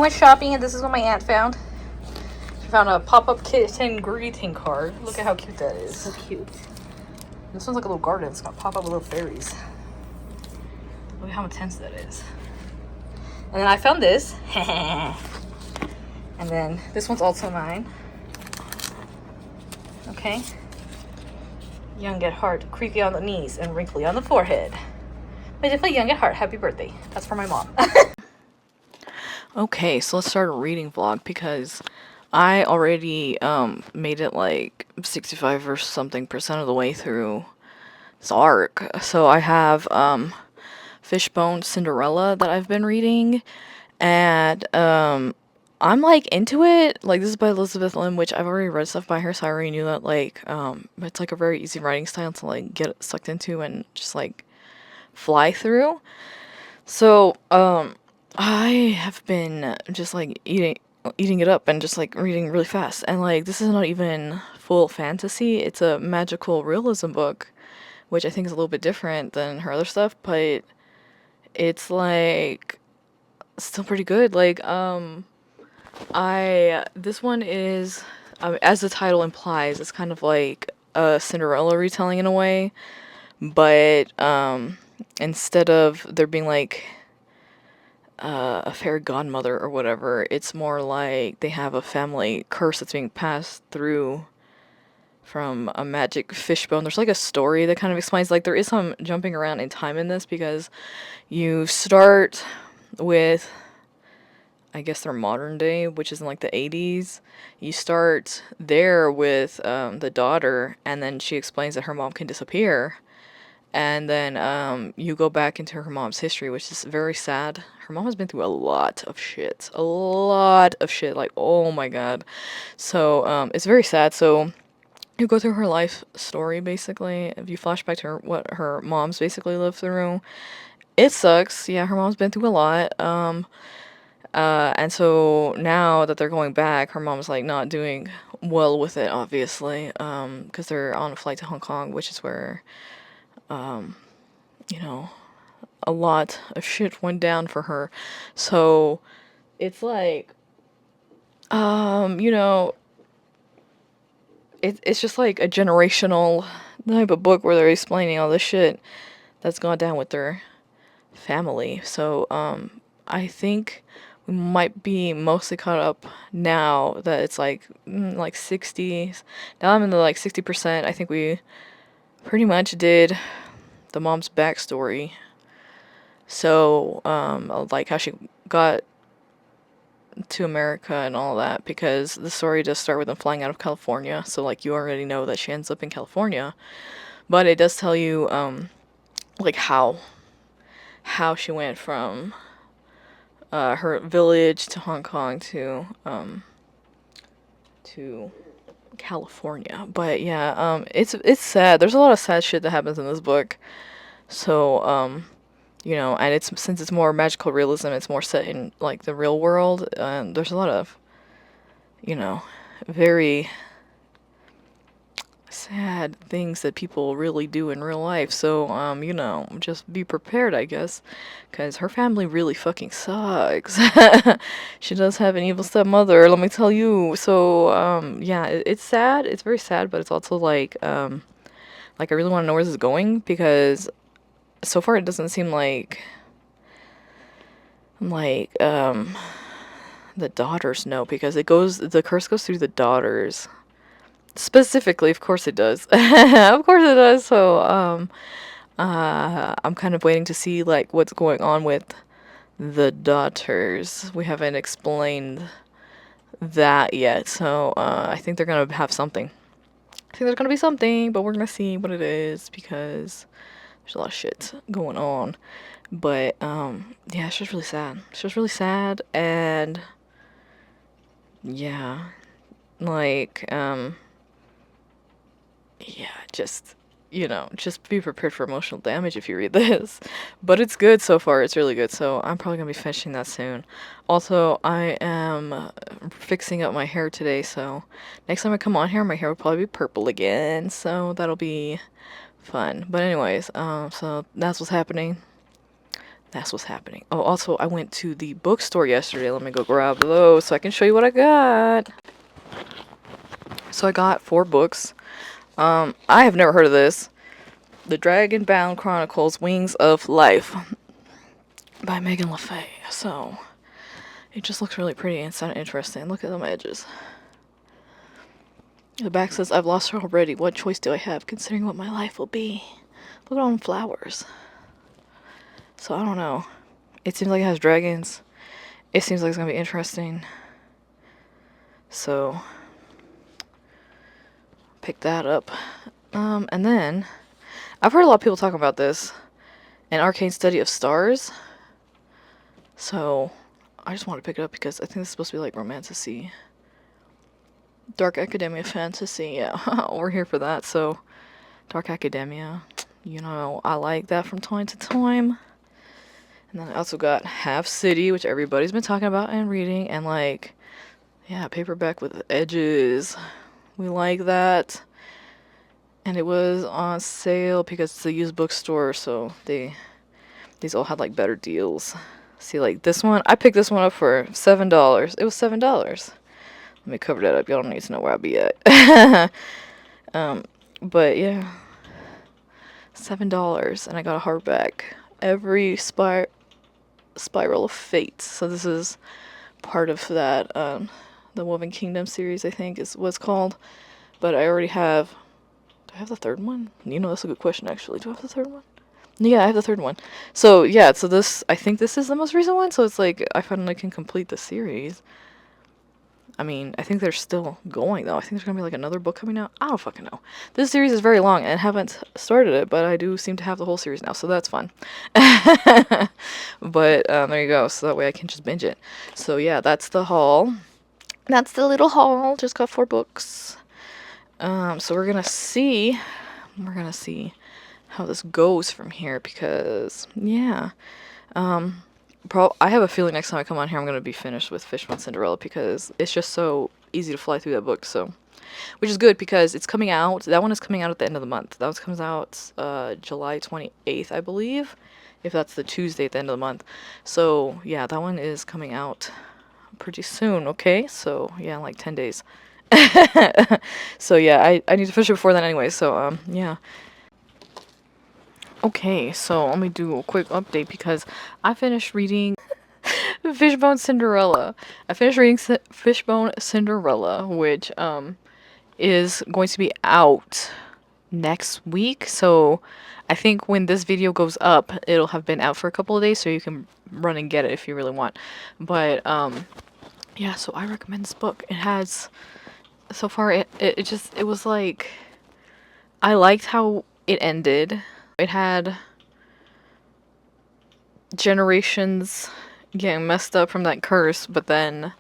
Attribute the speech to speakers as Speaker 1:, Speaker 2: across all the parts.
Speaker 1: my shopping, and this is what my aunt found. She found a pop-up kitten greeting card. Look at how cute that is.
Speaker 2: So cute.
Speaker 1: This one's like a little garden. It's got pop-up with little fairies. Look at how intense that is. And then I found this. And then this one's also mine. Okay. Young at heart, creepy on the knees, and wrinkly on the forehead. But if I young at heart, happy birthday. That's for my mom. Okay, so let's start a reading vlog because I already made it like 65 or something percent of the way through this arc. So I have Fishbone Cinderella that I've been reading, and I'm like into it. Like, this is by Elizabeth Lim, which I've already read stuff by her, so I already knew that like it's like a very easy writing style to like get sucked into and just like fly through. So I have been just like eating it up and just like reading really fast, and like this is not even full fantasy. It's a magical realism book, which I think is a little bit different than her other stuff, but it's like still pretty good. Like this one is as the title implies, it's kind of like a Cinderella retelling in a way, but instead of there being like a fairy godmother or whatever, it's more like they have a family curse that's being passed through from a magic fishbone. There's like a story that kind of explains, like there is some jumping around in time in this because you start with, I guess, their modern day, which is in like the 80s. You start there with the daughter, and then she explains that her mom can disappear. And then you go back into her mom's history, which is very sad. Her mom has been through a lot of shit. A lot of shit. Like, oh my god. So it's very sad. So you go through her life story, basically. If you flash back to her, what her mom's basically lived through, it sucks. Yeah, her mom's been through a lot. And so now that they're going back, her mom's like not doing well with it, obviously. Because they're on a flight to Hong Kong, which is where you know, a lot of shit went down for her. So it's like, you know, it's just like a generational type of book where they're explaining all this shit that's gone down with their family. So I think we might be mostly caught up now that it's like 60s. Now I'm in the like 60%. I think we pretty much did the mom's backstory. So, like how she got to America and all that, because the story does start with them flying out of California. So, like, you already know that she ends up in California. But it does tell you, like, how she went from her village to Hong Kong to California. But yeah, it's sad. There's a lot of sad shit that happens in this book. So, you know, and since it's more magical realism, it's more set in like the real world. There's a lot of, you know, very sad things that people really do in real life. So, you know, just be prepared, I guess, because her family really fucking sucks. She does have an evil stepmother, let me tell you. So, yeah, it's sad. It's very sad, but it's also like I really want to know where this is going, because so far it doesn't seem like the daughters know, because the curse goes through the daughters specifically. Of course it does. Of course it does. So I'm kind of waiting to see like what's going on with the daughters. We haven't explained that yet, so I think they're gonna have something. I think there's gonna be something, but we're gonna see what it is, because there's a lot of shit going on. But yeah, it's just really sad. It's just really sad. And yeah, like yeah, just, you know, just be prepared for emotional damage if you read this. But it's good so far. It's really good. So I'm probably gonna be finishing that soon. Also, I am fixing up my hair today, so next time I come on here, my hair will probably be purple again. So that'll be fun. But anyways, so that's what's happening That's what's happening. Oh, also, I went to the bookstore yesterday. Let me go grab those so I can show you what I got. So I got 4 books. I have never heard of this. The Dragonbound Chronicles: Wings of Life by Megan LaFay. So it just looks really pretty and sounded interesting. Look at them edges. The back says, I've lost her already. What choice do I have, considering what my life will be? Look at all them flowers. So I don't know. It seems like it has dragons. It seems like it's gonna be interesting. So pick that up. And then I've heard a lot of people talk about this, An Arcane Study of Stars. So I just want to pick it up because I think it's supposed to be like romantasy. Dark academia fantasy, yeah. We're here for that. So Dark Academia, you know, I like that from time to time. And then I also got Half City, which everybody's been talking about and reading, and like, yeah, paperback with edges. We like that. And it was on sale because it's a used bookstore, so these all had like better deals. See, like this one, I picked this one up for $7. It was $7. Let me cover that up. Y'all don't need to know where I'll be at. But yeah, $7, and I got a hardback. Every Spiral of Fate. So this is part of that, the Woven Kingdom series, I think is what's called. But I already have. Do I have the third one? You know, that's a good question, actually. Do I have the third one? Yeah, I have the third one. So yeah, so this, I think this is the most recent one. So it's like I finally can complete the series. I mean, I think they're still going though. I think there's gonna be like another book coming out. I don't fucking know. This series is very long and I haven't started it, but I do seem to have the whole series now, so that's fun. But there you go. So that way I can just binge it. So yeah, that's the haul. That's the little haul. Just got 4 books. So we're gonna see. How this goes from here because yeah. I have a feeling next time I come on here I'm gonna be finished with Fishbone Cinderella because it's just so easy to fly through that book. So, which is good because it's coming out. That one is coming out at the end of the month. That one comes out July 28th, I believe, if that's the Tuesday at the end of the month. So yeah, that one is coming out pretty soon. Okay, so yeah, like 10 days. So yeah, I need to finish it before then anyway. So yeah. Okay, so let me do a quick update because I finished reading Fishbone Cinderella. I finished reading Fishbone Cinderella, which is going to be out next week. So I think when this video goes up, it'll have been out for a couple of days, so you can run and get it if you really want. But yeah, so I recommend this book. It has so far it was like I liked how it ended. It had generations getting messed up from that curse, but then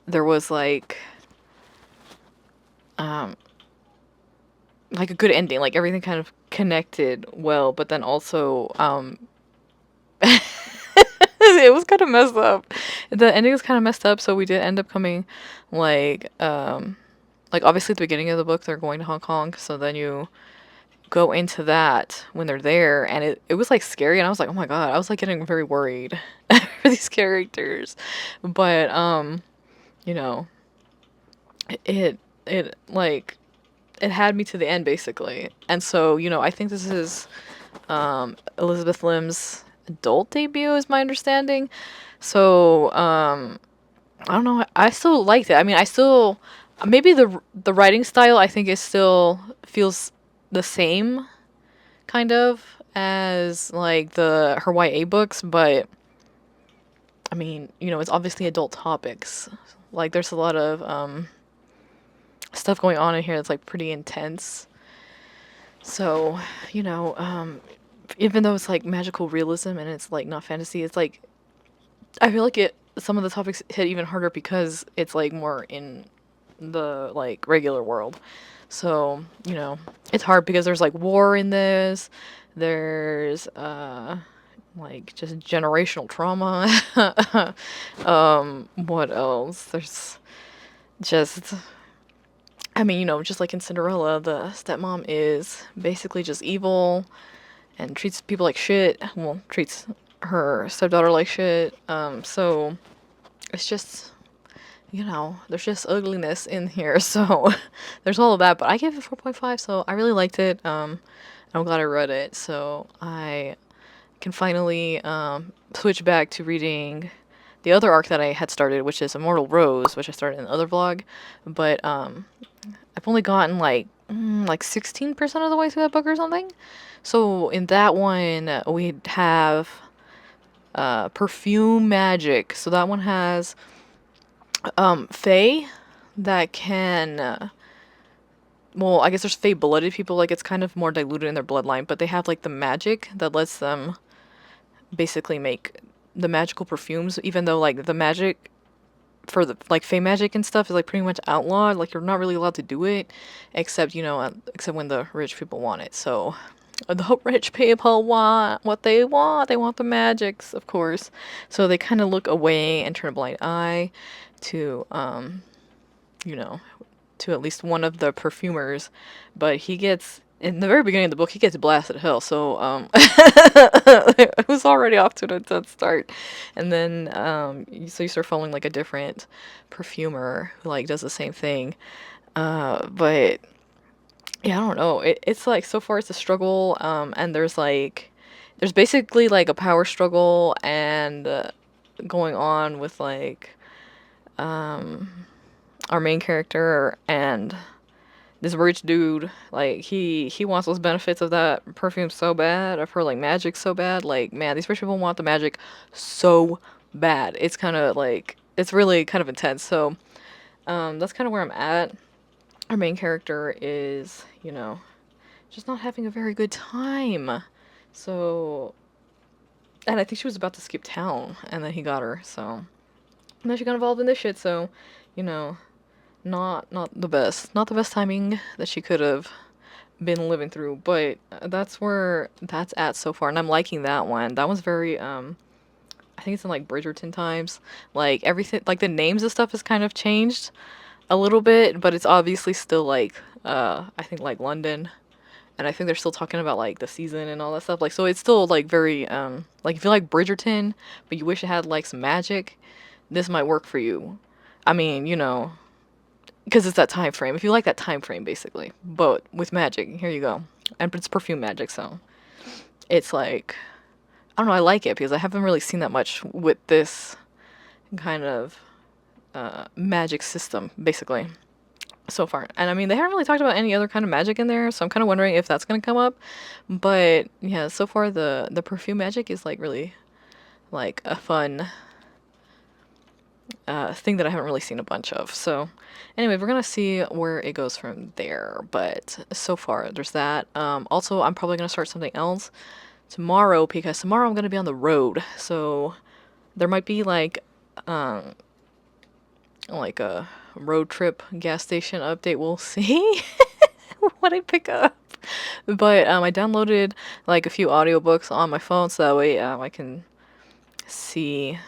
Speaker 1: there was like a good ending, like everything kind of connected well, but then also it was kind of messed up. The ending was kind of messed up, so we did end up coming like obviously at the beginning of the book they're going to Hong Kong, so then you go into that when they're there, and it was like scary, and I was like, oh my god, I was like getting very worried for these characters. But you know, it like it had me to the end basically. And so, you know, I think this is Elizabeth Lim's adult debut is my understanding. So I don't know, I still liked it. I mean, I still maybe the writing style I think is still feels the same kind of as like her YA books, but I mean, you know, it's obviously adult topics. Like there's a lot of stuff going on in here that's like pretty intense. So, you know, even though it's like magical realism and it's like not fantasy, it's like I feel like some of the topics hit even harder because it's like more in the like regular world. So, you know, it's hard because there's like war in this. There's like just generational trauma. What else? There's just I mean, you know, just like in Cinderella, the stepmom is basically just evil and treats people like shit. Well, treats her stepdaughter like shit. So it's just, there's just ugliness in here. So there's all of that. But I gave it 4.5, so I really liked it. I'm glad I read it. So I can finally switch back to reading the other arc that I had started, which is Immortal Rose, which I started in the other vlog. But I've only gotten like 16% of the way through that book or something. So in that one, we have perfume magic. So that one has fae that can well, I guess there's fae blooded people, like it's kind of more diluted in their bloodline, but they have like the magic that lets them basically make the magical perfumes, even though like the magic for the like fae magic and stuff is like pretty much outlawed. Like you're not really allowed to do it, except except when the rich people want it. So the rich people want what they want. They want the magics, of course. So they kind of look away and turn a blind eye to you know, to at least one of the perfumers. But he gets in the very beginning of the book, he gets blasted to hell. So it was already off to an intense start. And then so you start following like a different perfumer who like does the same thing. But yeah, I don't know. It's like so far it's a struggle. And there's basically like a power struggle and going on with like our main character and this rich dude. Like he wants those benefits of that perfume so bad, of her like magic so bad. Like man, these rich people want the magic so bad. It's kind of like it's really kind of intense. So that's kind of where I'm at. Our main character is, just not having a very good time. So, and I think she was about to skip town, and then he got her. So, and then she got involved in this shit. So, you know, not the best, not the best timing that she could have been living through. But that's where that's at so far, and I'm liking that one. That one's very I think it's in like Bridgerton times. Like everything, like the names of stuff has kind of changed a little bit, but it's obviously still like I think like London, and I think they're still talking about like the season and all that stuff. Like so it's still like very like if you like Bridgerton but you wish it had like some magic, this might work for you. I mean, because it's that time frame. If you like that time frame basically, but with magic, here you go. And it's perfume magic, so it's like I don't know, I like it because I haven't really seen that much with this kind of magic system basically so far. And I mean, they haven't really talked about any other kind of magic in there, so I'm kind of wondering if that's going to come up. But yeah, so far the perfume magic is like really like a fun thing that I haven't really seen a bunch of. So anyway, we're gonna see where it goes from there. But so far there's that. Also, I'm probably gonna start something else tomorrow because tomorrow I'm gonna be on the road. So there might be like a road trip gas station update. We'll see what I pick up. But I downloaded like a few audiobooks on my phone so that way I can see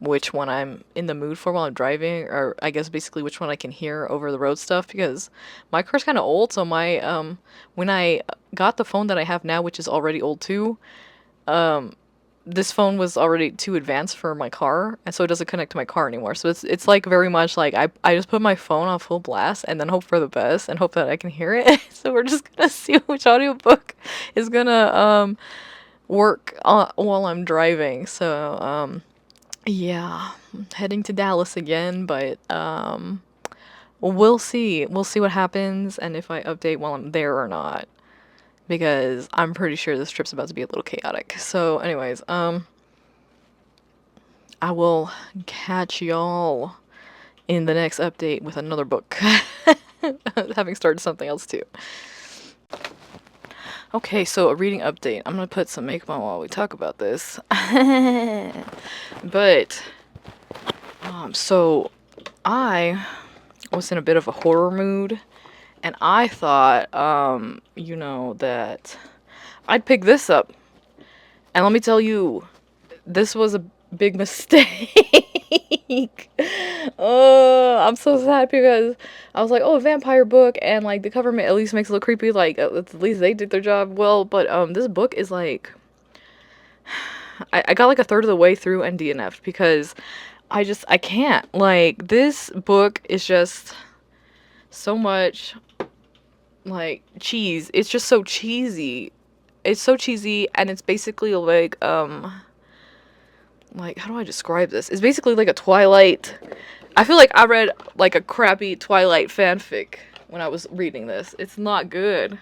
Speaker 1: which one I'm in the mood for while I'm driving, or I guess basically which one I can hear over the road stuff, because my car's kind of old. So my when I got the phone that I have now, which is already old too, this phone was already too advanced for my car, and so it doesn't connect to my car anymore. So it's like very much like I just put my phone on full blast and then hope for the best and hope that I can hear it. So we're just gonna see which audiobook is gonna work while I'm driving. So yeah, I'm heading to Dallas again, but we'll see. We'll see what happens and if I update while I'm there or not, because I'm pretty sure this trip's about to be a little chaotic. So anyways, I will catch y'all in the next update with another book. Having started something else too. Okay, so a reading update. I'm gonna put some makeup on while we talk about this. But so I was in a bit of a horror mood, and I thought that I'd pick this up. And let me tell you, this was a big mistake. Oh, I'm so sad because I was like, oh, a vampire book, and like the cover at least makes it look creepy. Like at least they did their job well. But this book is like, I got like a third of the way through and DNF'd because I can't. Like, this book is just so much, like, cheese. It's just so cheesy. It's so cheesy, and it's basically like, how do I describe this? It's basically like a Twilight. I feel like I read like a crappy Twilight fanfic when I was reading this. It's not good.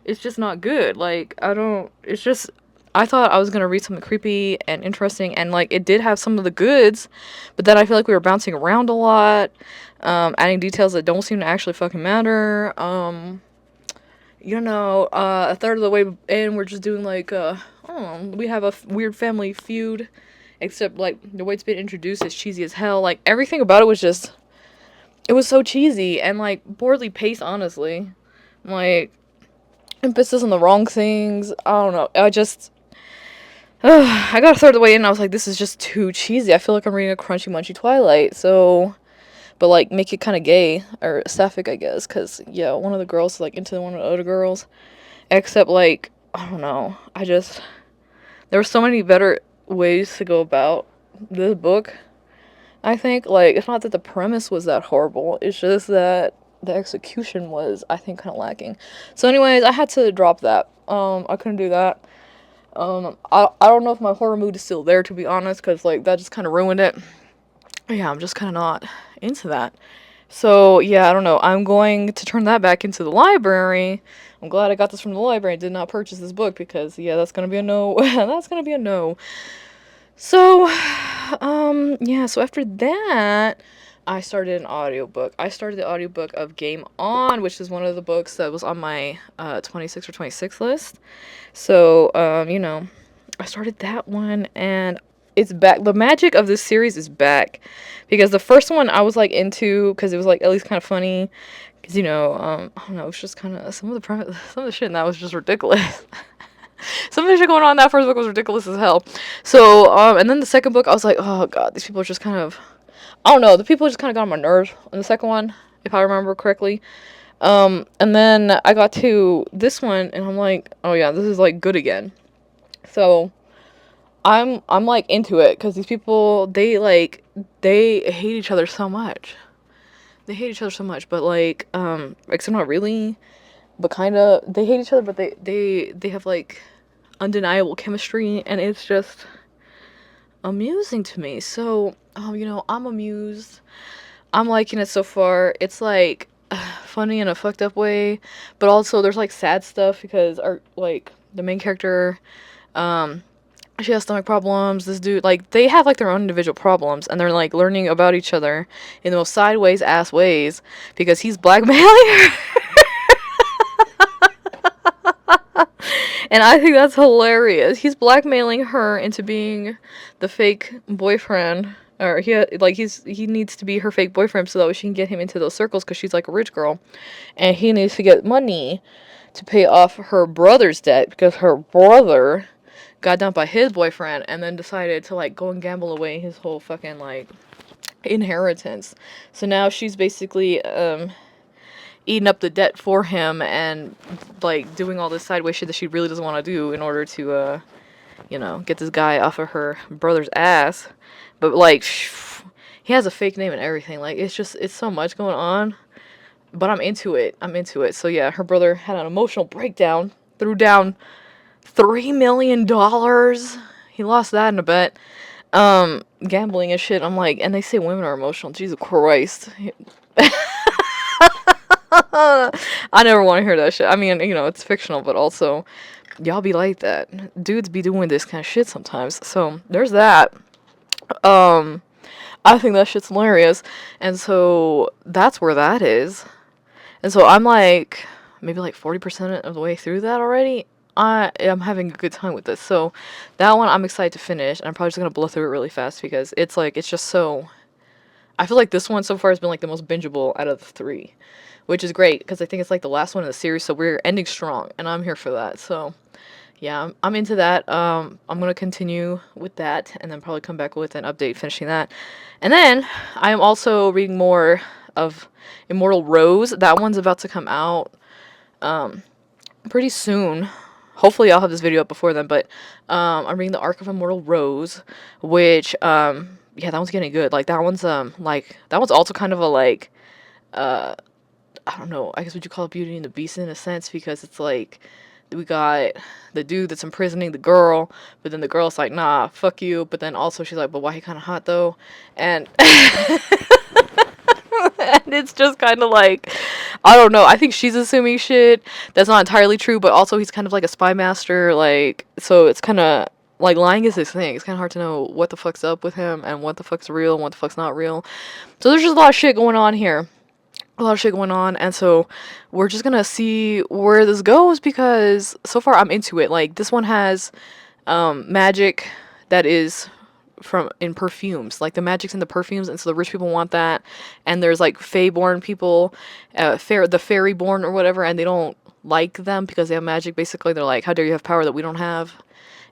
Speaker 1: It's just not good. Like, it's just, I thought I was gonna read something creepy and interesting, and like, it did have some of the goods, but then I feel like we were bouncing around a lot, adding details that don't seem to actually fucking matter. A third of the way in, we're just doing like, we have a weird family feud, except like the way it's been introduced is cheesy as hell. Like, everything about it was just, it was so cheesy and like poorly paced, honestly. Like, emphasis on the wrong things. I don't know. I got a third of the way in and I was like, this is just too cheesy. I feel like I'm reading a crunchy munchy Twilight. So, but like, make it kind of gay or sapphic, I guess, because yeah, one of the girls is like into one of the other girls. Except like, I don't know. There were so many better ways to go about this book. I think, like, it's not that the premise was that horrible. It's just that the execution was, I think, kind of lacking. So anyways, I had to drop that. I couldn't do that. I don't know if my horror mood is still there, to be honest, because, like, that just kind of ruined it. Yeah, I'm just kind of not into that. So, yeah, I don't know. I'm going to turn that back into the library. I'm glad I got this from the library. I did not purchase this book because, yeah, that's going to be a no. That's going to be a no. So, yeah, so after that, I started an audiobook. I started the audiobook of Game On, which is one of the books that was on my 26 or 26 list. So, I started that one and it's back. The magic of this series is back because the first one I was like into because it was like at least kind of funny because I don't know, it's just kind of some of the shit in that was just ridiculous. Some of the shit going on in that first book was ridiculous as hell. So, and then the second book, I was like, oh god, these people are just kind of, I don't know, the people just kind of got on my nerves in the second one, if I remember correctly. And then I got to this one, and I'm like, oh yeah, this is like good again. So, I'm like into it, because these people, they hate each other so much. They hate each other so much, but like, except not really, but kind of, they hate each other, but they have like undeniable chemistry, and it's just amusing to me. So, I'm amused. I'm liking it so far. It's like funny in a fucked up way, but also there's like sad stuff because the main character, um, she has stomach problems. This dude, like, they have like their own individual problems, and they're like learning about each other in the most sideways ass ways because he's blackmailing her. And I think that's hilarious. He's blackmailing her into being the fake boyfriend, or he needs to be her fake boyfriend so that she can get him into those circles because she's like a rich girl, and he needs to get money to pay off her brother's debt because her brother got dumped by his boyfriend and then decided to like go and gamble away his whole fucking like inheritance. So now she's basically eating up the debt for him and like doing all this sideways shit that she really doesn't want to do in order to get this guy off of her brother's ass. But like he has a fake name and everything. Like, it's so much going on, but I'm into it. So yeah, her brother had an emotional breakdown, threw down $3 million. He lost that in a bet, gambling and shit. I'm like, and they say women are emotional. Jesus Christ. I never want to hear that shit. I mean, it's fictional, but also, y'all be like that. Dudes be doing this kind of shit sometimes. So, there's that. I think that shit's hilarious. And so, that's where that is. And so, I'm like, maybe like 40% of the way through that already. I am having a good time with this. So, that one I'm excited to finish. And I'm probably just going to blow through it really fast because it's just so... I feel like this one so far has been like the most bingeable out of the three, which is great because I think it's like the last one in the series, so we're ending strong, and I'm here for that. So, yeah, I'm into that. I'm gonna continue with that, and then probably come back with an update finishing that. And then I am also reading more of Immortal Rose. That one's about to come out pretty soon, hopefully I'll have this video up before then, but I'm reading the Arc of Immortal Rose, which yeah, that one's getting good. Like that one's also kind of a like uh I don't know, I guess would you call it Beauty and the Beast in a sense, because it's like we got the dude that's imprisoning the girl, but then the girl's like, nah, fuck you, but then also she's like, but why he kind of hot though, and and it's just kind of like, I don't know, I think she's assuming shit that's not entirely true, but also he's kind of like a spy master, like, so it's kind of like lying is his thing. It's kind of hard to know what the fuck's up with him and what the fuck's real and what the fuck's not real. So there's just a lot of shit going on here, a lot of shit going on, and so we're just gonna see where this goes, because so far I'm into it. Like this one has magic that is from in perfumes, like the magic's in the perfumes, and so the rich people want that, and there's like fae-born people, the fairy-born or whatever, and they don't like them because they have magic. Basically they're like, how dare you have power that we don't have.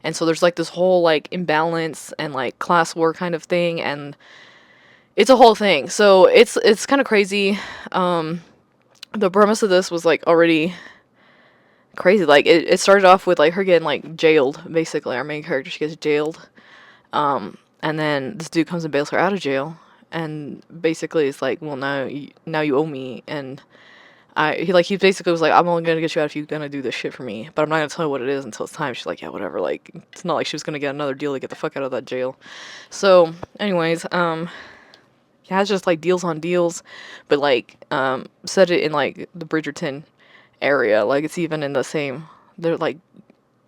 Speaker 1: And so there's like this whole like imbalance and like class war kind of thing, and it's a whole thing. So it's kind of crazy. The premise of this was like already crazy. Like it started off with like her getting like jailed. Basically, our main character, she gets jailed. And then this dude comes and bails her out of jail, and basically it's like, well, now you owe me, and he basically was like, I'm only gonna get you out if you're gonna do this shit for me, but I'm not gonna tell you what it is until it's time. She's like, yeah, whatever. Like it's not like she was gonna get another deal to get the fuck out of that jail. So, anyways, it has just like deals on deals, but like set it in like the Bridgerton area. Like it's even in the same. They're like,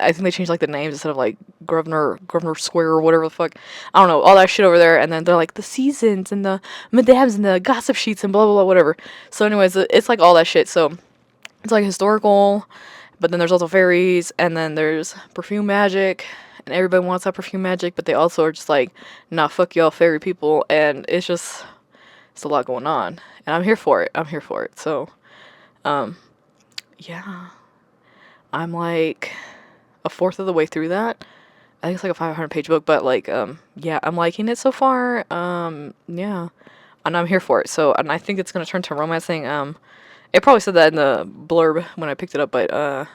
Speaker 1: I think they changed like the names instead of like Grosvenor Square or whatever the fuck. I don't know, all that shit over there. And then they're like the seasons and the madams and the gossip sheets and blah blah blah whatever. So anyways, it's like all that shit. So it's like historical, but then there's also fairies, and then there's perfume magic, and everybody wants that perfume magic, but they also are just like, nah, fuck y'all fairy people, and it's a lot going on, and I'm here for it. I'm here for it. So, yeah, I'm like a fourth of the way through that. I think it's like a 500-page book, but like, yeah, I'm liking it so far. Yeah, and I'm here for it. So, and I think it's gonna turn to a romance thing. It probably said that in the blurb when I picked it up, but I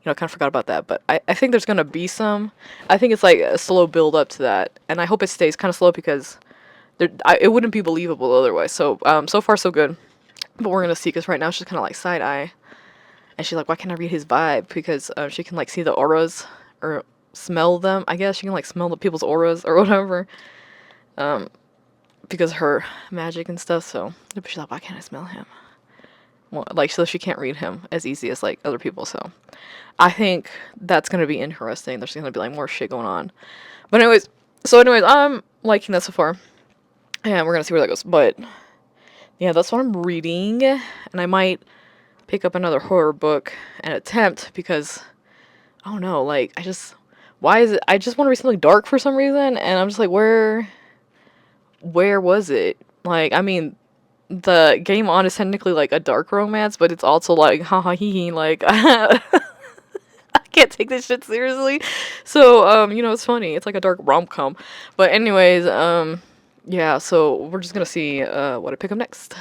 Speaker 1: kind of forgot about that. But I think there's gonna be some. I think it's like a slow build up to that, and I hope it stays kind of slow, because it wouldn't be believable otherwise. So, so far so good. But we're gonna see, because right now she's kind of like side eye, and she's like, why can't I read his vibe? Because she can like see the auras or smell them. I guess she can like smell the people's auras or whatever. Because her magic and stuff. So she's like, why can't I smell him? Well, like, so she can't read him as easy as like other people. So I think that's gonna be interesting. There's gonna be like more shit going on. But anyways, I'm liking that so far. And we're gonna see where that goes. But yeah, that's what I'm reading. And I might pick up another horror book and attempt, because I don't know, like I just want to read something dark for some reason, and I'm just like, where was it? Like, I mean, the Game On is technically like a dark romance, but it's also like haha hee hee, like I can't take this shit seriously. So it's funny. It's like a dark rom-com. But anyways, yeah, so we're just gonna see what I pick up next.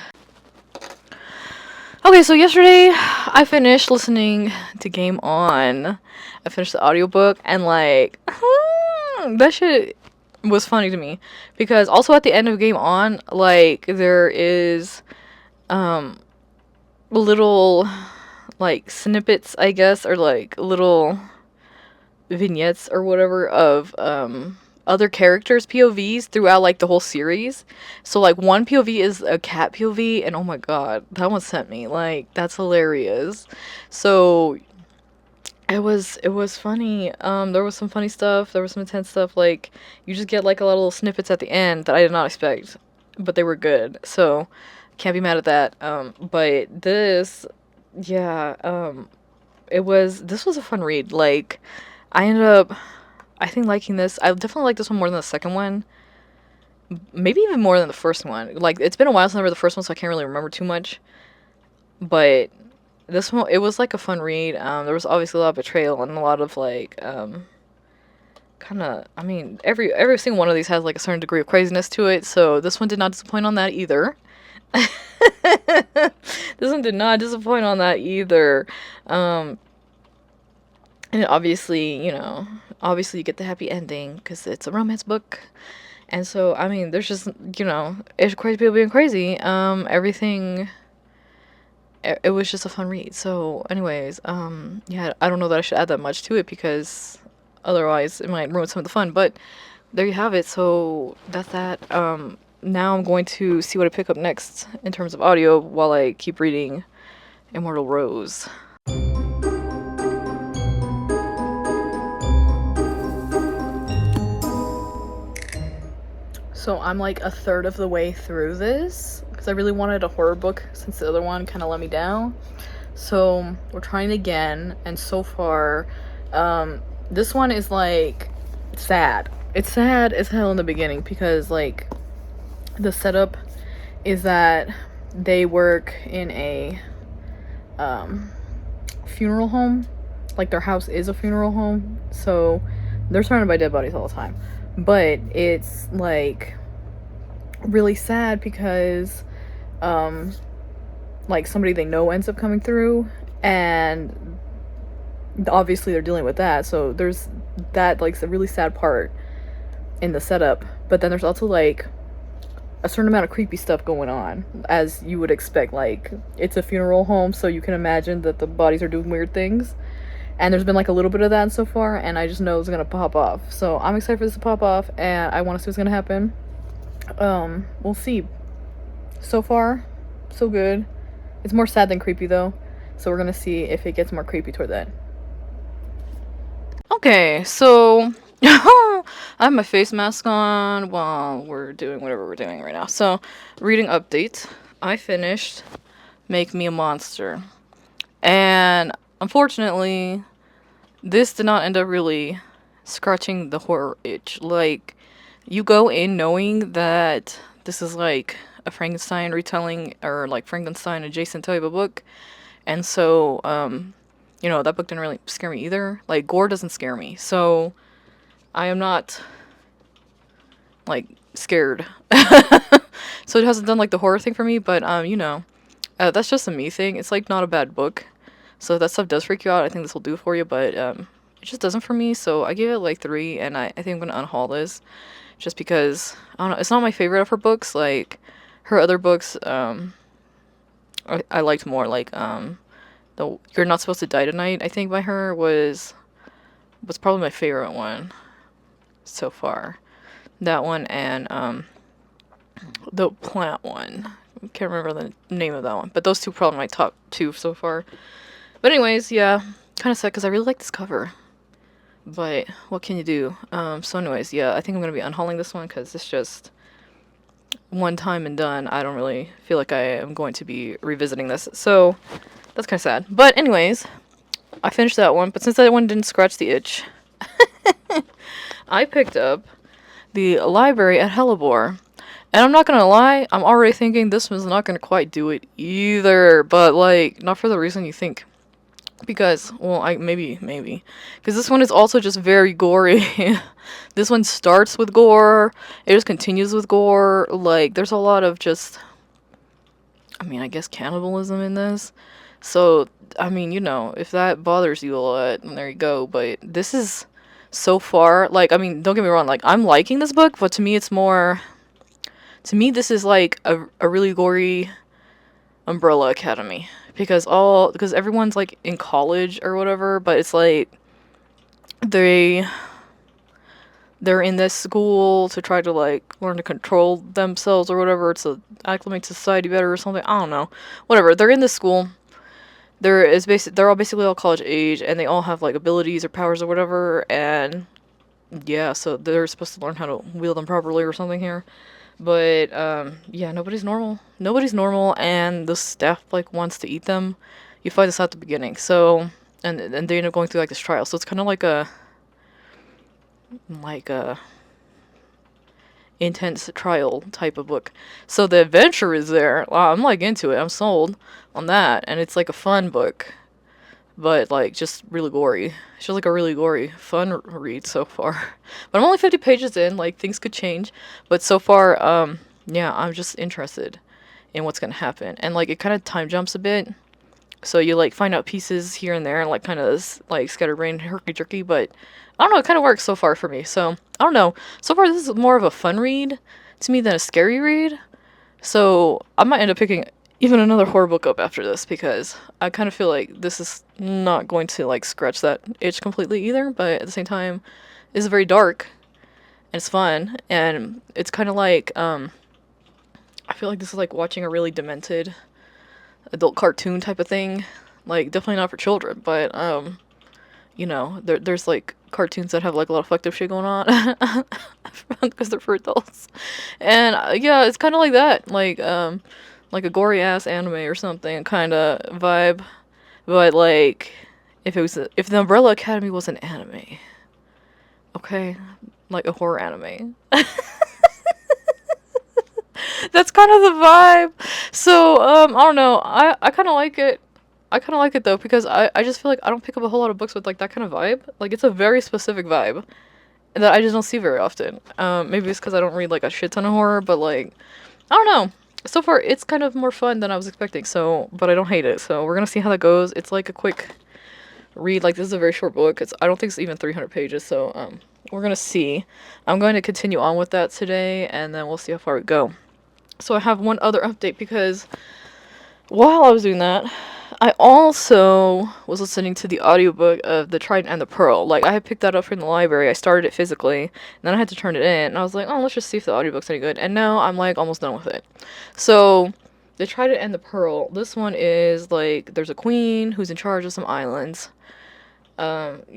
Speaker 1: Okay, so yesterday I finished listening to Game On. I finished the audiobook, and like that shit was funny to me, because also at the end of Game On, like there is little like snippets, I guess, or like little vignettes or whatever of other characters' POVs throughout like the whole series. So like one POV is a cat POV, and oh my god, that one sent me. Like that's hilarious. So it was funny. There was some funny stuff, there was some intense stuff, like you just get like a lot of little snippets at the end that I did not expect, but they were good. So can't be mad at that. But this, yeah, this was a fun read. Like I ended up, I think, liking this. I definitely like this one more than the second one. Maybe even more than the first one. Like, it's been a while since I read the first one, so I can't really remember too much. But this one, it was like a fun read. There was obviously a lot of betrayal and a lot of like, kind of, I mean, every single one of these has like a certain degree of craziness to it. So this one did not disappoint on that either. This one did not disappoint on that either. And obviously, obviously you get the happy ending because it's a romance book. And so, I mean, there's just, it's crazy people being crazy. Everything, it was just a fun read. So, anyways, yeah, I don't know that I should add that much to it because otherwise it might ruin some of the fun. But there you have it. So that's that. Now I'm going to see what I pick up next in terms of audio while I keep reading Immortal Rose. So I'm like a third of the way through this because I really wanted a horror book since the other one kind of let me down. So we're trying again, and so far, this one is like sad. It's sad as hell in the beginning because like the setup is that they work in a funeral home. Like their house is a funeral home, so they're surrounded by dead bodies all the time. But it's like really sad because like somebody they know ends up coming through, and obviously they're dealing with that, so there's that like a really sad part in the setup. But then there's also like a certain amount of creepy stuff going on, as you would expect. Like it's a funeral home, so you can imagine that the bodies are doing weird things, and there's been like a little bit of that so far, and I just know it's gonna pop off. So I'm excited for this to pop off, and I want to see what's gonna happen. We'll see. So far, so good. It's more sad than creepy though, so we're gonna see if it gets more creepy toward that. Okay, so I have my face mask on while we're doing whatever we're doing right now. So, reading update. I finished Make Me a Monster. And unfortunately, this did not end up really scratching the horror itch. Like, you go in knowing that this is like a Frankenstein retelling or like Frankenstein adjacent type of book. And so, that book didn't really scare me either. Like, gore doesn't scare me. So, I am not, like, scared. So it hasn't done, like, the horror thing for me, but, that's just a me thing. It's, like, not a bad book. So if that stuff does freak you out, I think this will do it for you, but, it just doesn't for me. So I gave it, like, 3, and I think I'm gonna unhaul this. Just because, I don't know, it's not my favorite of her books. Like, her other books, I liked more. Like, the You're Not Supposed to Die Tonight, I think, by her was probably my favorite one so far. That one and the plant one. I can't remember the name of that one, but those two probably my top 2 so far. But anyways, yeah, kind of sad because I really like this cover. But what can you do? So anyways, yeah, I think I'm gonna be unhauling this one because it's just one time and done. I don't really feel like I am going to be revisiting this, so that's kind of sad. But anyways, I finished that one. But since that one didn't scratch the itch, I picked up the library at Hellebore. And I'm not gonna lie, I'm already thinking this one's not gonna quite do it either. But, like, not for the reason you think. Because, well, maybe. Because this one is also just very gory. This one starts with gore. It just continues with gore. Like, there's a lot of just, I guess cannibalism in this. So, if that bothers you a lot, then there you go. But this is so far, like, don't get me wrong, like, I'm liking this book, but to me this is like a really gory Umbrella Academy. Because everyone's like in college or whatever, but it's like they're in this school to try to like learn to control themselves or whatever, to acclimate to society better or something. I don't know. Whatever. They're in this school. They're all basically all college age, and they all have like abilities or powers or whatever, and yeah, so they're supposed to learn how to wield them properly or something here. But yeah, nobody's normal. Nobody's normal, and the staff like wants to eat them. You find this out at the beginning. So and they end up going through like this trial. So it's kind of like a intense trial type of book. So the adventure is there. Wow, I'm like into it. I'm sold on that, and it's like a fun book, but like just really gory. It's just like a really gory, fun read so far. But I'm only 50 pages in. Like things could change, but so far, yeah, I'm just interested in what's gonna happen. And like it kind of time jumps a bit. So you like find out pieces here and there, and like kind of like scatterbrained, herky jerky. But I don't know. It kind of works so far for me. So I don't know. So far, this is more of a fun read to me than a scary read. So I might end up picking even another horror book up after this because I kind of feel like this is not going to like scratch that itch completely either. But at the same time, it's very dark and it's fun, and it's kind of like I feel like this is like watching a really demented adult cartoon type of thing. Like definitely not for children, but there's like cartoons that have like a lot of fucked up shit going on because they're for adults, and yeah, it's kind of like that, like a gory ass anime or something kind of vibe, but like if the Umbrella Academy was an anime, okay, like a horror anime. That's kind of the vibe. So, I don't know. I kind of like it. I kind of like it though because I just feel like I don't pick up a whole lot of books with like that kind of vibe. Like it's a very specific vibe that I just don't see very often. Maybe it's because I don't read like a shit ton of horror, but like I don't know. So far, it's kind of more fun than I was expecting. So, but I don't hate it. So we're gonna see how that goes. It's like a quick read. Like this is a very short book. I don't think it's even 300 pages. So we're gonna see. I'm going to continue on with that today, and then we'll see how far we go. So I have one other update because while I was doing that, I also was listening to the audiobook of The Trident and the Pearl. Like I had picked that up from the library. I started it physically, and then I had to turn it in. And I was like, oh, let's just see if the audiobook's any good. And now I'm like almost done with it. So The Trident and the Pearl. This one is like there's a queen who's in charge of some islands. Like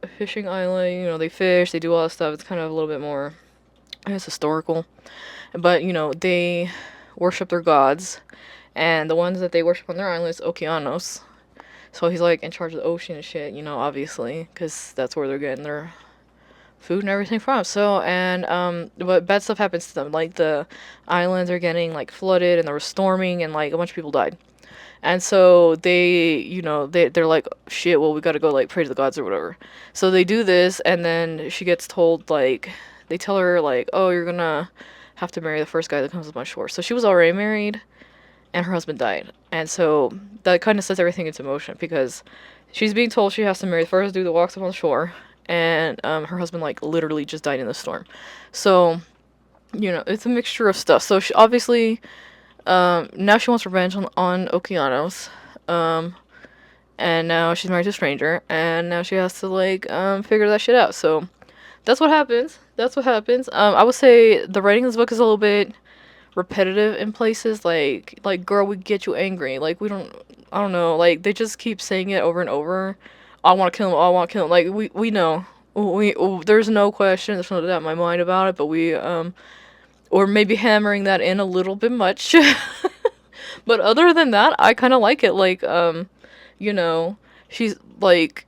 Speaker 1: a fishing island. They fish. They do all that stuff. It's kind of a little bit more, I guess, historical. But, they worship their gods. And the ones that they worship on their island is Okeanos. So he's, like, in charge of the ocean and shit, obviously. Because that's where they're getting their food and everything from. But bad stuff happens to them. Like, the islands are getting, like, flooded and there was storming and, like, a bunch of people died. And so they're like, shit, well, we gotta go, like, pray to the gods or whatever. So they do this, and then she gets told, like, they tell her, like, oh, you're gonna have to marry the first guy that comes up on shore. So she was already married, and her husband died. And so that kind of sets everything into motion, because she's being told she has to marry the first dude that walks up on the shore, and her husband, like, literally just died in the storm. So, it's a mixture of stuff. So she obviously... now she wants revenge on Okeanos. And now she's married to a stranger, and now she has to, like, figure that shit out. So, that's what happens. That's what happens. I would say the writing of this book is a little bit repetitive in places. Like, girl, we get you angry. Like, I don't know. Like, they just keep saying it over and over. I want to kill him. I want to kill him. Like, we know. There's no question. There's no doubt in my mind about it. But or maybe hammering that in a little bit much. But other than that, I kind of like it. Like, she's like,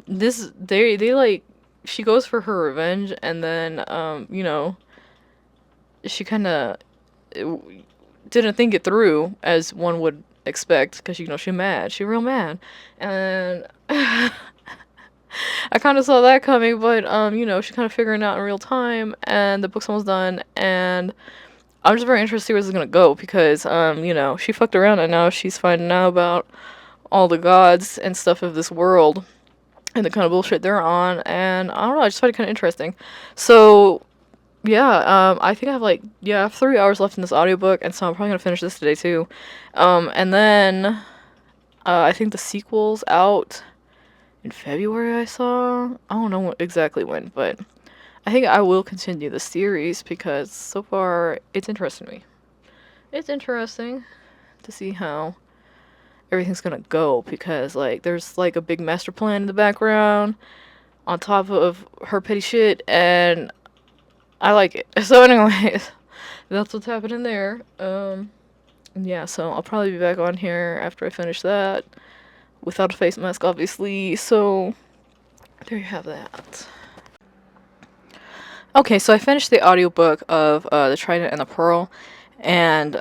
Speaker 1: they like, she goes for her revenge, and then, she kind of didn't think it through as one would expect, because, she's mad. She's real mad. And I kind of saw that coming, but, she's kind of figuring it out in real time, and the book's almost done, and I'm just very interested to see where this is gonna go, because, she fucked around, and now she's finding out about all the gods and stuff of this world, and the kind of bullshit they're on, and I don't know, I just find it kind of interesting. So, yeah, I think I have 3 hours left in this audiobook, and so I'm probably gonna finish this today, too. And then, I think the sequel's out in February, I saw. I don't know exactly when, but I think I will continue the series, because so far it's interesting me. It's interesting to see how everything's gonna go, because like there's like a big master plan in the background on top of her petty shit, and I like it. So anyways, that's what's happening there. Yeah, so I'll probably be back on here after I finish that without a face mask, obviously. So there you have that. Okay, so I finished the audiobook of The Trident and the Pearl, and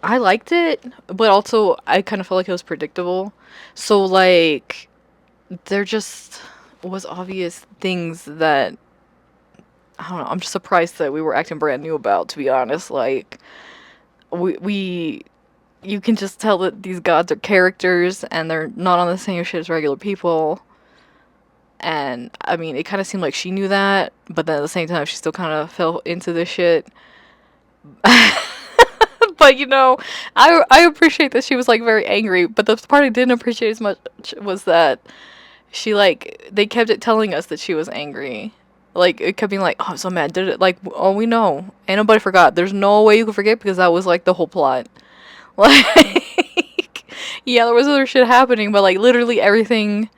Speaker 1: I liked it, but also I kind of felt like it was predictable. So, like, there just was obvious things that, I don't know, I'm just surprised that we were acting brand new about, to be honest. Like, we you can just tell that these gods are characters and they're not on the same shit as regular people. And I mean, it kind of seemed like she knew that, but then at the same time, she still kind of fell into this shit. But I appreciate that she was like very angry. But the part I didn't appreciate as much was that she like they kept it telling us that she was angry. Like it kept being like, "Oh, I'm so mad." Did it like, "Oh, we know." Ain't nobody forgot. There's no way you could forget because that was like the whole plot. Like, yeah, there was other shit happening, but like literally everything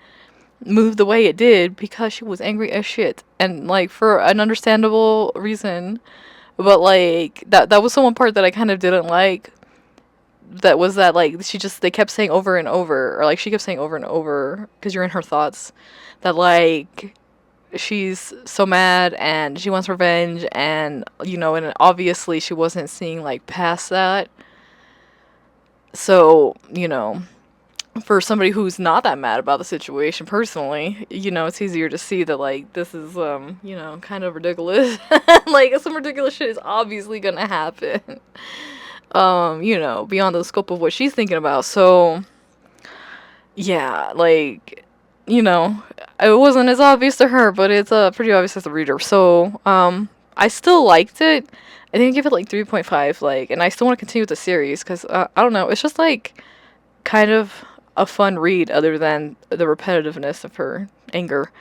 Speaker 1: moved the way it did because she was angry as shit, and like for an understandable reason. But like that was the one part that I kind of didn't like. That was that like they kept saying over and over, or like she kept saying over and over because you're in her thoughts, that like she's so mad and she wants revenge, and and obviously she wasn't seeing like past that. So for somebody who's not that mad about the situation personally, it's easier to see that like this is kind of ridiculous. Like some ridiculous shit is obviously gonna happen. Beyond the scope of what she's thinking about. So yeah, like it wasn't as obvious to her, but it's pretty obvious as a reader. So I still liked it. I think I give it like 3.5, like, and I still want to continue with the series because I don't know, it's just like kind of a fun read other than the repetitiveness of her anger.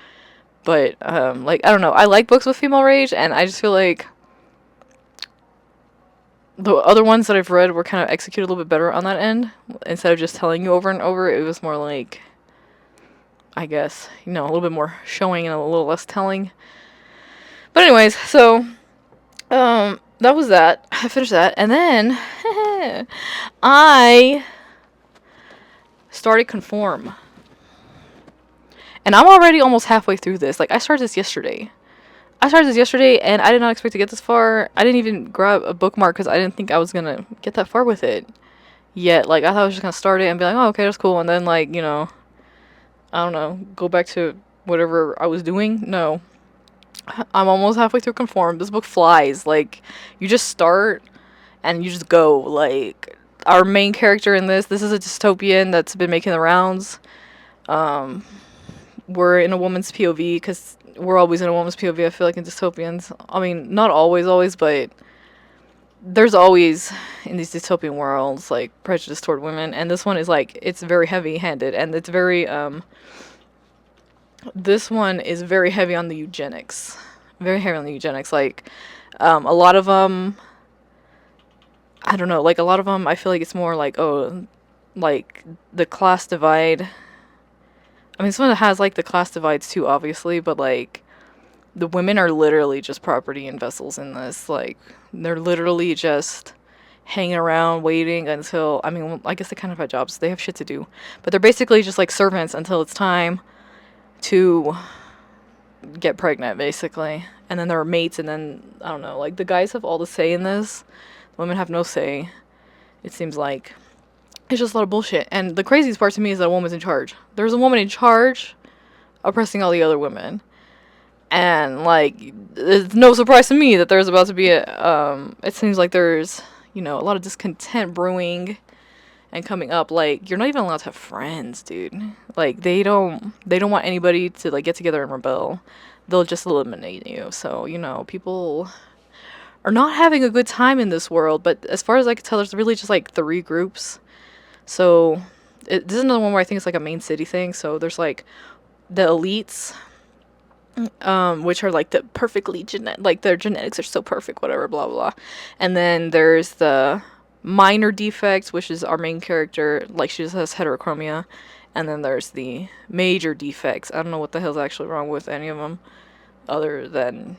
Speaker 1: But like I don't know, I like books with female rage, and I just feel like the other ones that I've read were kind of executed a little bit better on that end. Instead of just telling you over and over, it was more like, I guess, a little bit more showing and a little less telling. But anyways, so that was that. I finished that, and then I started Conform. And I'm already almost halfway through this. Like, I started this yesterday, and I did not expect to get this far. I didn't even grab a bookmark because I didn't think I was going to get that far with it yet. Like, I thought I was just going to start it and be like, oh, okay, that's cool. And then, like, I don't know, go back to whatever I was doing. No. I'm almost halfway through Conform. This book flies. Like, you just start and you just go. Like, our main character in this is a dystopian that's been making the rounds. We're in a woman's POV because we're always in a woman's POV, I feel like, in dystopians. I mean, not always, but there's always, in these dystopian worlds, like, prejudice toward women. And this one is, like, it's very heavy-handed. And it's very, this one is very heavy on the eugenics. Very heavy on the eugenics. Like, a lot of them, I don't know, like, a lot of them, I feel like it's more like, oh, like, the class divide. I mean, this one has, like, the class divides, too, obviously, but, like, the women are literally just property and vessels in this. Like, they're literally just hanging around waiting until, I mean, I guess they kind of have jobs. They have shit to do. But they're basically just, like, servants until it's time to get pregnant, basically. And then there are mates, and then, I don't know, like, the guys have all the say in this. The women have no say, it seems like. It's just a lot of bullshit. And the craziest part to me is that a woman's in charge. There's a woman in charge oppressing all the other women. And, like, it's no surprise to me that there's about to be it seems like there's, a lot of discontent brewing and coming up. Like, you're not even allowed to have friends, dude. Like, they don't want anybody to, like, get together and rebel. They'll just eliminate you. So, people are not having a good time in this world. But as far as I can tell, there's really just, like, 3 groups. So, this is another one where I think it's, like, a main city thing. So, there's, like, the elites, which are like the perfectly like their genetics are so perfect, whatever, blah blah. And then there's the minor defects, which is our main character, like she just has heterochromia. And then there's the major defects. I don't know what the hell's actually wrong with any of them, other than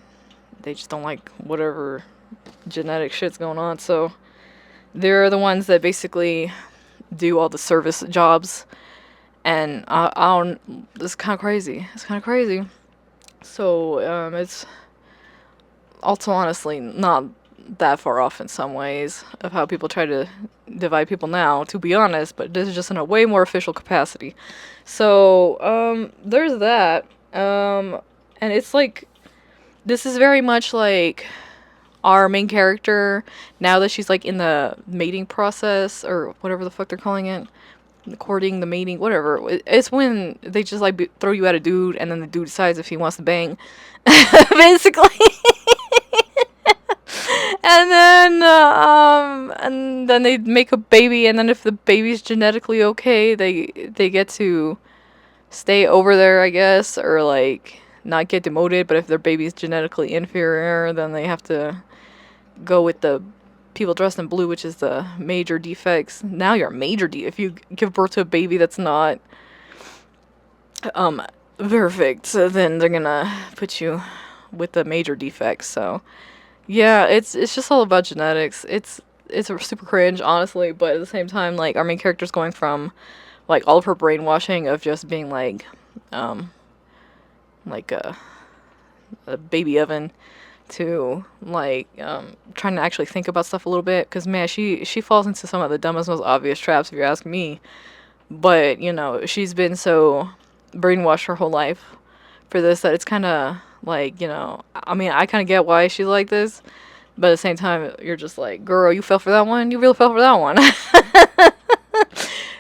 Speaker 1: they just don't like whatever genetic shit's going on. So they're the ones that basically do all the service jobs. And I don't, it's kind of crazy. So, it's also honestly not that far off in some ways of how people try to divide people now, to be honest, but this is just in a way more official capacity. So, there's that. And it's like, this is very much like our main character, now that she's like in the mating process or whatever the fuck they're calling it, the courting, the mating, whatever. It's when they just like throw you at a dude and then the dude decides if he wants to bang, basically. And then they make a baby, and then if the baby's genetically okay, they get to stay over there, I guess, or like not get demoted. But if their baby's genetically inferior, then they have to go with the people dressed in blue, which is the major defects. Now you're a major if you give birth to a baby that's not perfect, so then they're gonna put you with the major defects. So yeah, it's just all about genetics. It's super cringe, honestly, but at the same time, like, our main character's going from like all of her brainwashing of just being like a baby oven to like trying to actually think about stuff a little bit, because man, she falls into some of the dumbest, most obvious traps, if you ask me. But you know, she's been so brainwashed her whole life for this that it's kind of like, you know, I mean, I kind of get why she's like this, but at the same time, you're just like, girl, you fell for that one. You really fell for that one.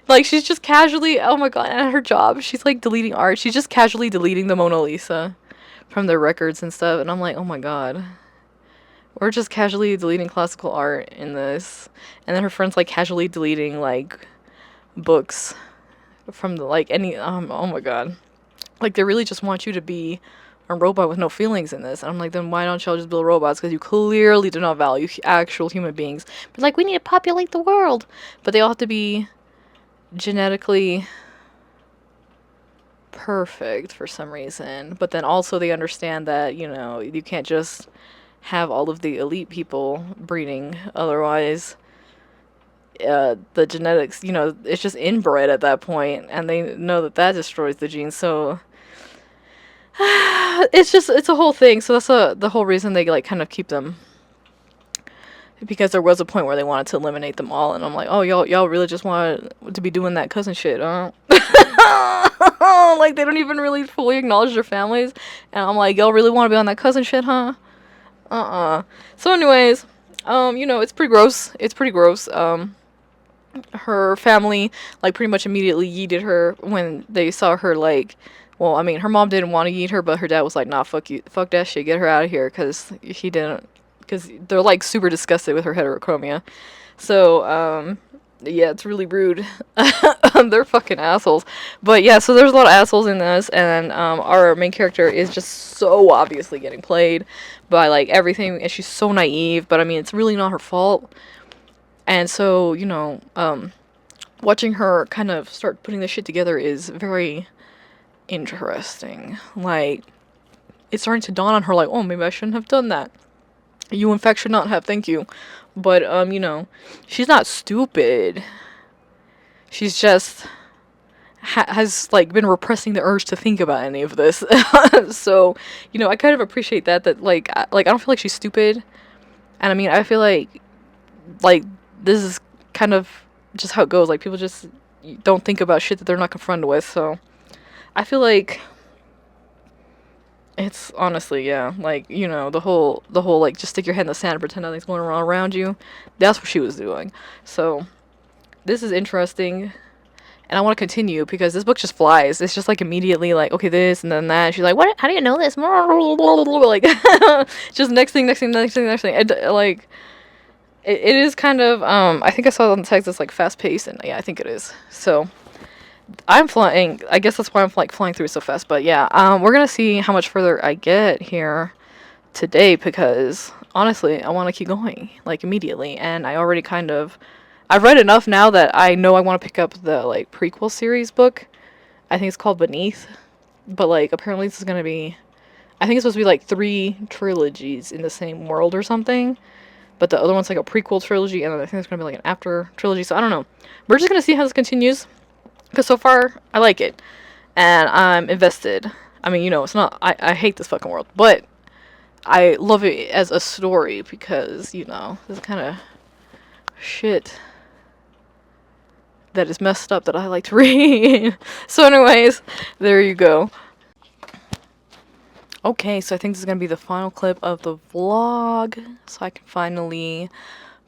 Speaker 1: Like, she's just casually, oh my god, at her job, she's like deleting art. She's just casually deleting the Mona Lisa from their records and stuff, and I'm like, oh my god, we're just casually deleting classical art in this. And then her friends like casually deleting like books from the like any oh my god, like they really just want you to be a robot with no feelings in this. And I'm like, then why don't y'all just build robots? Because you clearly do not value actual human beings. But like, we need to populate the world, but they all have to be genetically perfect for some reason. But then also they understand that, you know, you can't just have all of the elite people breeding, otherwise the genetics, you know, it's just inbred at that point, and they know that that destroys the genes. So it's a whole thing. So that's the whole reason they like kind of keep them, because there was a point where they wanted to eliminate them all, and I'm like, oh, y'all really just want to be doing that cousin shit, huh? Like, they don't even really fully acknowledge their families, and I'm like, y'all really want to be on that cousin shit, huh? So anyways, you know, it's pretty gross. Her family like pretty much immediately yeeted her when they saw her, like, well, I mean, her mom didn't want to yeet her, but her dad was like, nah, fuck you, fuck that shit, get her out of here, because they're like super disgusted with her heterochromia. So yeah, it's really rude. They're fucking assholes. But yeah, so there's a lot of assholes in this, and our main character is just so obviously getting played by like everything, and she's so naive, but I mean, it's really not her fault. And so, you know, watching her kind of start putting this shit together is very interesting. Like, it's starting to dawn on her, like, oh, maybe I shouldn't have done that. You, in fact, should not have, thank you. But, you know, she's not stupid. She's just has, like, been repressing the urge to think about any of this. So, you know, I kind of appreciate that, like, I don't feel like she's stupid. And, I mean, I feel like, this is kind of just how it goes. Like, people just don't think about shit that they're not confronted with. So I feel like it's honestly, yeah, like, you know, the whole like, just stick your head in the sand and pretend nothing's going on around you. That's what she was doing. So this is interesting, and I want to continue because this book just flies. It's just like immediately like, okay, this and then that. She's like, what? How do you know this? Like, just next thing. Like, it is kind of, I think I saw it on the text, it's like fast paced, and yeah, I think it is. So I'm flying, I guess that's why I'm like flying through so fast. But yeah, we're gonna see how much further I get here today, because honestly, I want to keep going like immediately, and I already I've read enough now that I know I want to pick up the like prequel series book. I think it's called Beneath, but like apparently this is gonna be, I think it's supposed to be like 3 trilogies in the same world or something. But the other one's like a prequel trilogy, and I think it's gonna be like an after trilogy. So I don't know. We're just gonna see how this continues, because so far I like it, and I'm invested. I mean, you know, it's not. I hate this fucking world, but I love it as a story, because, you know, this kind of shit that is messed up that I like to read. So anyways, there you go. Okay, so I think this is gonna be the final clip of the vlog, so I can finally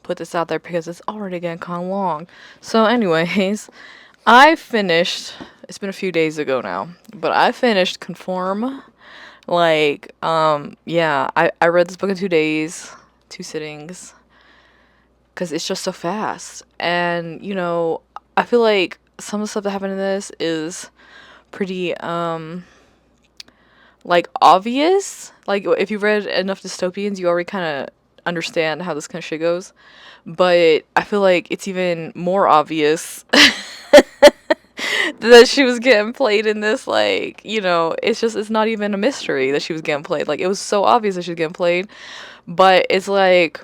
Speaker 1: put this out there because it's already getting kind of long. So, anyways, I finished. It's been a few days ago now, but I finished Conform. Like, yeah, I read this book in 2 days, two sittings, because it's just so fast. And I feel like some of the stuff that happened in this is pretty like obvious. Like if you've read enough dystopians, you already kind of understand how this kind of shit goes. But I feel like it's even more obvious that she was getting played in this. Like, it's not even a mystery that she was getting played. Like, it was so obvious that she was getting played. But it's like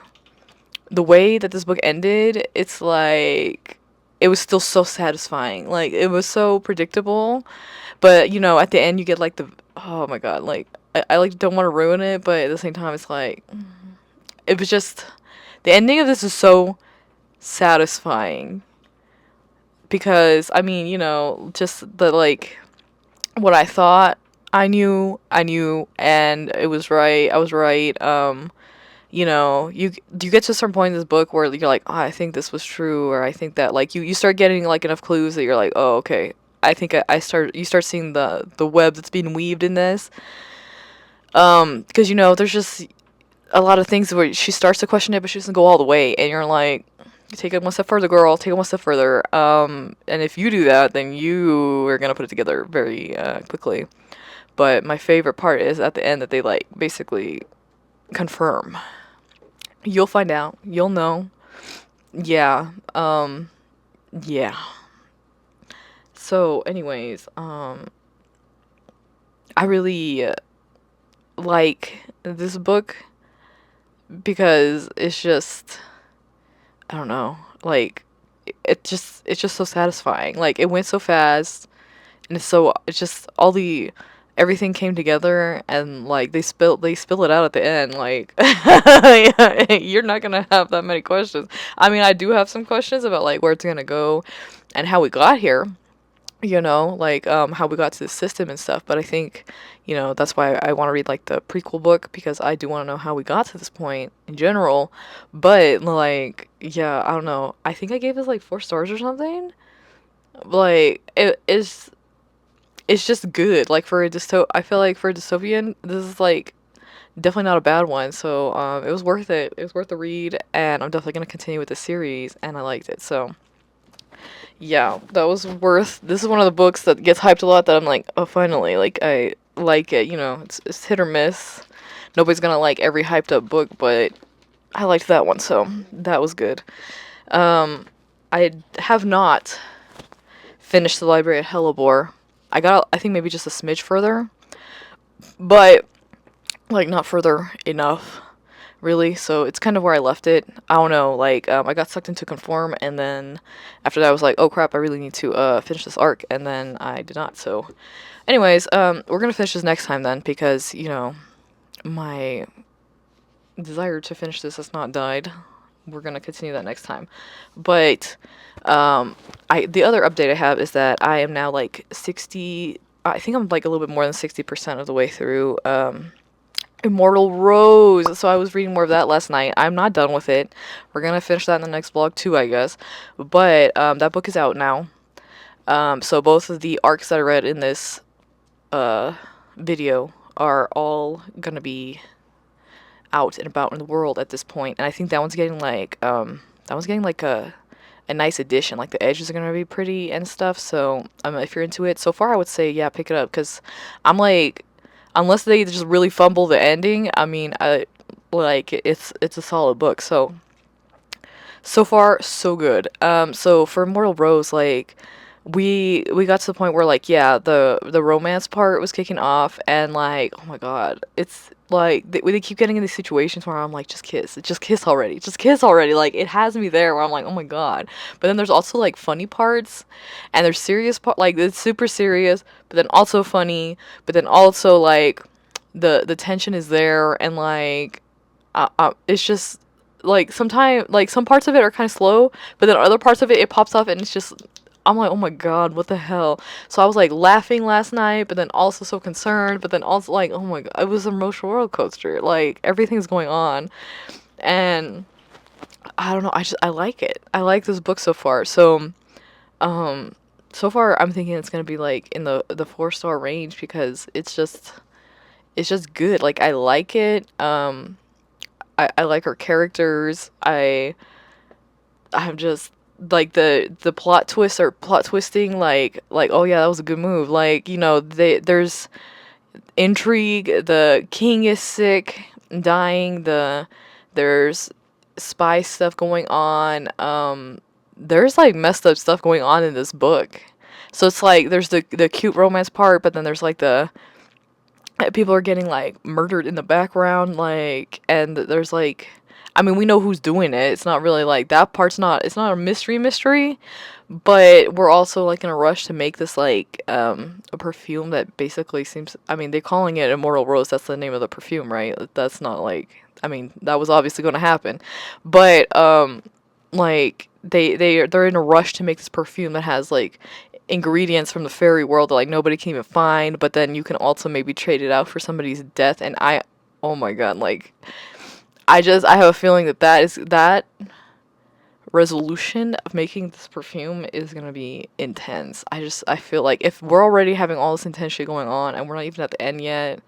Speaker 1: the way that this book ended, it's like it was still so satisfying. Like, it was so predictable. But, at the end, you get like oh my god, like, I like don't want to ruin it, but at the same time, it's like, it was just, the ending of this is so satisfying. Because, I mean, just the, like, what I thought, I knew, and it was right, I was right. You get to a certain point in this book where you're like, oh, I think this was true, or I think that, like, you start getting, like, enough clues that you're like, oh, okay. I think you start seeing the web that's being weaved in this. Because, there's just a lot of things where she starts to question it, but she doesn't go all the way, and you're like, take it one step further, girl. Take it one step further. And if you do that, then you are gonna put it together very quickly. But my favorite part is at the end that they like basically confirm. You'll find out. You'll know. Yeah. Yeah. So, anyways, I really like this book because it's just, I don't know, like it's just so satisfying. Like it went so fast, and it's just all the everything came together, and like they spill it out at the end. Like you're not gonna have that many questions. I mean, I do have some questions about like where it's gonna go and how we got here, like how we got to the system and stuff. But I think, that's why I want to read like the prequel book, because I do want to know how we got to this point in general. But like, yeah, I don't know. I think I gave this like 4 stars or something. Like it's just good. Like for a I feel like for a dystopian, this is like definitely not a bad one. So it was worth it. It was worth the read, and I'm definitely gonna continue with the series. And I liked it. So yeah, that was worth. This is one of the books that gets hyped a lot. That I'm like, oh, finally, like I like it. It's hit or miss. Nobody's gonna like every hyped up book, but I liked that one, so that was good. I have not finished the Library at Hellebore. I think maybe just a smidge further, but like not further enough, really. So it's kind of where I left it. I don't know, like I got sucked into Conform, and then after that I was like, oh crap, I really need to finish this arc, and then I did not. So anyways, we're gonna finish this next time then, because my desire to finish this has not died. We're gonna continue that next time. But the other update I have is that I am now like 60. I think I'm like a little bit more than 60% of the way through Immortal Rose. So I was reading more of that last night. I'm not done with it. We're gonna finish that in the next vlog too, I guess. But that book is out now. So both of the arcs that I read in this video are all gonna be out and about in the world at this point. And I think that one's getting like a nice addition. Like the edges are gonna be pretty and stuff. So if you're into it, so far I would say yeah, pick it up, because I'm like, unless they just really fumble the ending, I mean, it's a solid book. So far so good. So for Immortal Rose, like we got to the point where like, yeah, the romance part was kicking off, and like, oh my god, it's like they keep getting in these situations where I'm like, just kiss already, just kiss already. Like it has me there where I'm like, oh my god. But then there's also like funny parts, and there's serious part, like it's super serious, but then also funny, but then also like the tension is there, and like it's just like sometimes like some parts of it are kind of slow, but then other parts of it pops off, and it's just I'm like, oh my god, what the hell? So I was like laughing last night, but then also so concerned, but then also like, oh my god, it was an emotional roller coaster. Like everything's going on, and I don't know. I like it. I like this book so far. Um, so far I'm thinking it's gonna be like in the 4-star range because it's just good. Like I like it. I like her characters. I'm just like the plot twists or plot twisting like oh yeah, that was a good move. Like, there's intrigue, the king is sick, dying, there's spy stuff going on. There's like messed up stuff going on in this book. So it's like there's the cute romance part, but then there's like the people are getting like murdered in the background, like, and there's like, I mean, we know who's doing it. It's not really like that part's not, it's not a mystery, but we're also like in a rush to make this like a perfume that basically seems, I mean, they're calling it Immortal Rose. That's the name of the perfume, right? That's not like, I mean, that was obviously going to happen, but like they're in a rush to make this perfume that has like ingredients from the fairy world that like nobody can even find, but then you can also maybe trade it out for somebody's death. And oh my god, like I have a feeling that resolution of making this perfume is gonna be intense. I feel like if we're already having all this intense shit going on and we're not even at the end yet,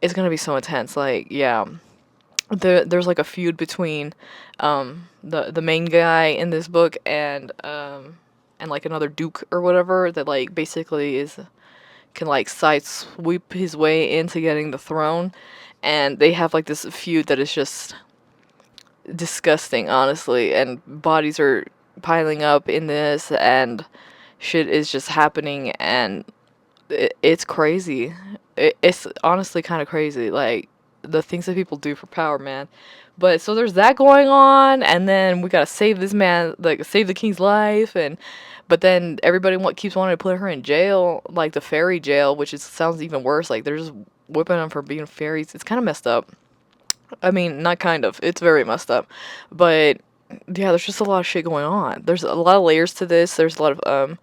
Speaker 1: it's gonna be so intense. Like, yeah, there's like a feud between the main guy in this book and like another duke or whatever that like basically is can like side sweep his way into getting the throne, and they have like this feud that is just disgusting, honestly, and bodies are piling up in this, and shit is just happening, and it's crazy. It's honestly kind of crazy, like the things that people do for power, man. But so there's that going on, and then we gotta save this man, like save the king's life, and but then everybody keeps wanting to put her in jail, like the fairy jail, which is sounds even worse. Like they're just whipping them for being fairies. It's kind of messed up. I mean, not kind of. It's very messed up. But yeah, there's just a lot of shit going on. There's a lot of layers to this. There's a lot of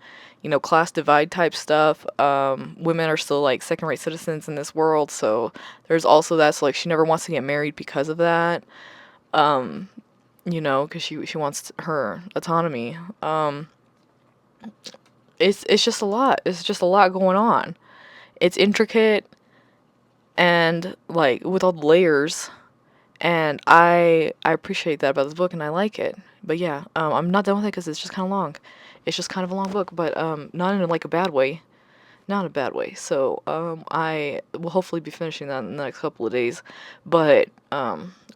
Speaker 1: class divide type stuff. Women are still like second-rate citizens in this world, so there's also that. So like she never wants to get married because of that. Um, because she wants her autonomy. It's just a lot. It's just a lot going on. It's intricate and like with all the layers, and I appreciate that about this book, and I like it. But yeah, I'm not done with it because it's just kind of long. It's just kind of a long book, but not in like a bad way, not in a bad way. So I will hopefully be finishing that in the next couple of days, but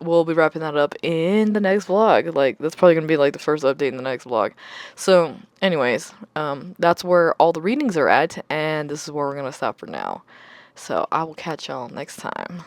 Speaker 1: we'll be wrapping that up in the next vlog. Like that's probably gonna be like the first update in the next vlog. So anyways, that's where all the readings are at, and this is where we're gonna stop for now. So I will catch y'all next time.